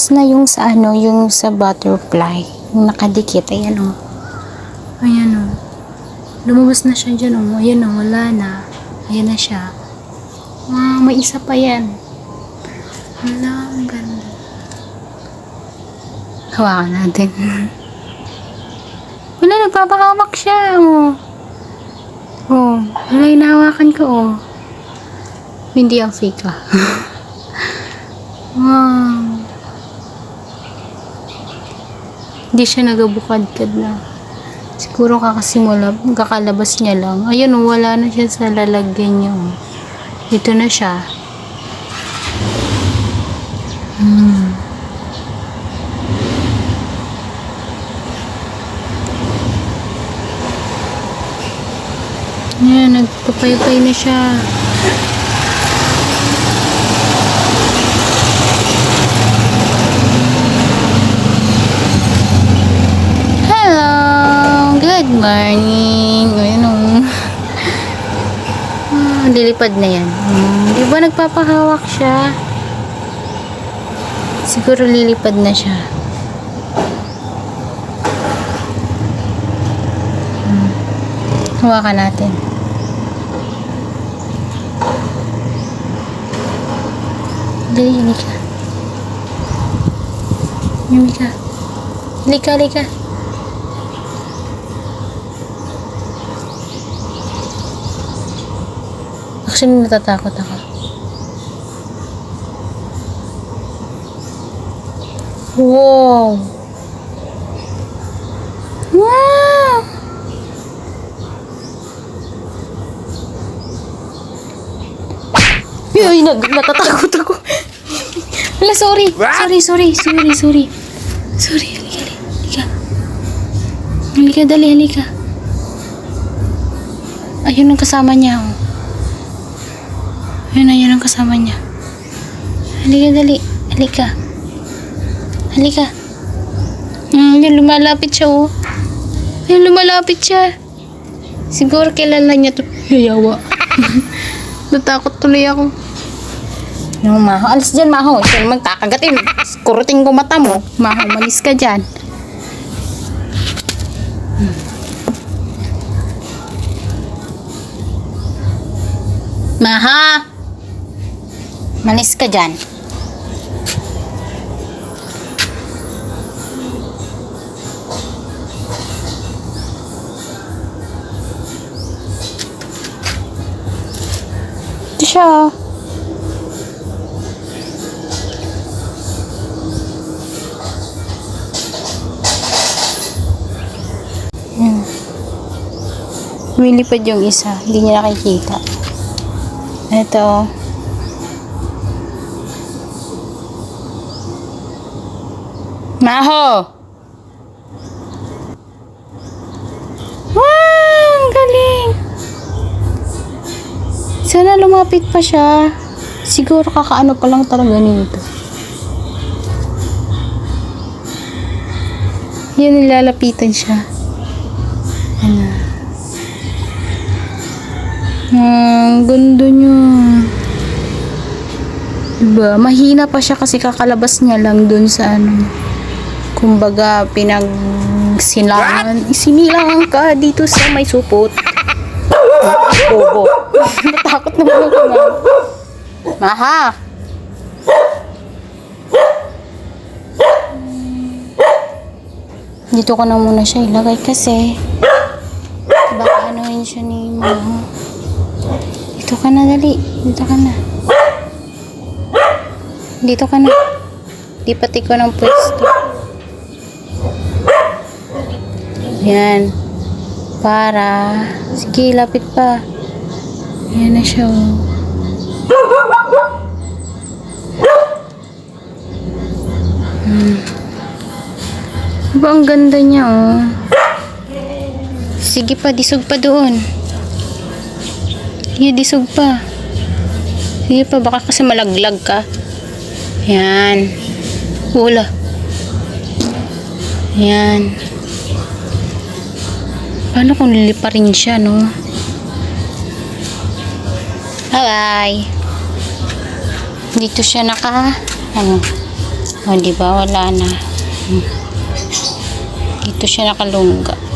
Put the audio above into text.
lumabas na yung sa ano, yung sa butterfly. Yung nakadikit. Ayan o. Ayan o. Lumabas na siya dyan o. Ayan o, wala na. Ayan na siya. Wow, may isa pa yan. Wala, ang ganda. Hawakan natin. Wala, nagpapahawak siya o. Oh, wala, hinahawakan ko o. Hindi ang fake ah. Wow. Hindi siya nagabukadkad na. Siguro kakasimula, kakalabas niya lang. Ayun, wala na siya sa lalagyan niya. Ito na siya. Yan, nagpapaypay na siya. Good morning. Ayun o. Lilipad na yan. Di ba nagpapahawak siya? Siguro lilipad na siya. Hawakan natin. Dali, halika. Halika. Halika, halika. Actually, natatakot ako. Wow! Wow! Ay, natatakot ako. Wala, sorry. Sorry, halika. Halika, dali, halika. Ayun ang kasama niya, oh. Ayun ang kasama niya. Halika, dali. Halika. Yun, lumalapit siya, oh. Yun, lumalapit siya. Siguro kilala niya to. Yayawa. Natakot tuloy ako. No, Maho. Alis dyan, Maho. Ito naman kakagatin. Kuruting ko mata mo. Maho, malis ka dyan. Maha! Malis ka dyan. Ito siya. Lumilipad yung isa. Hindi niya nakikita. Ito. Maho! Wow! Ang galing! Sana lumapit pa siya. Siguro kakaano pa lang talaga nito. Yan, nilalapitan siya. Ano? Ang ganda niya. Diba? Mahina pa siya kasi kakalabas niya lang dun sa ano. Kumbaga, sinilangan ka dito sa may supot. Bobo. Natakot naman ako na. Maha! Dito ko na muna siya ilagay kasi baka anuhin siya ni Maha. Dito ka na, dali. Dito ka na. Dito ka na. Di pati ko ng pwesto. Yan. Para. Sige, lapit pa. Yan na siya. Diba ang ganda niya, oh. Sige pa, disog pa doon. Sige, disog pa. Sige pa, baka kasi malaglag ka. Yan. Wala. Yan. Paano kung lilipa rin siya, no? Bye-bye. Dito siya ano. O, di ba? Wala na. Dito siya nakalungga.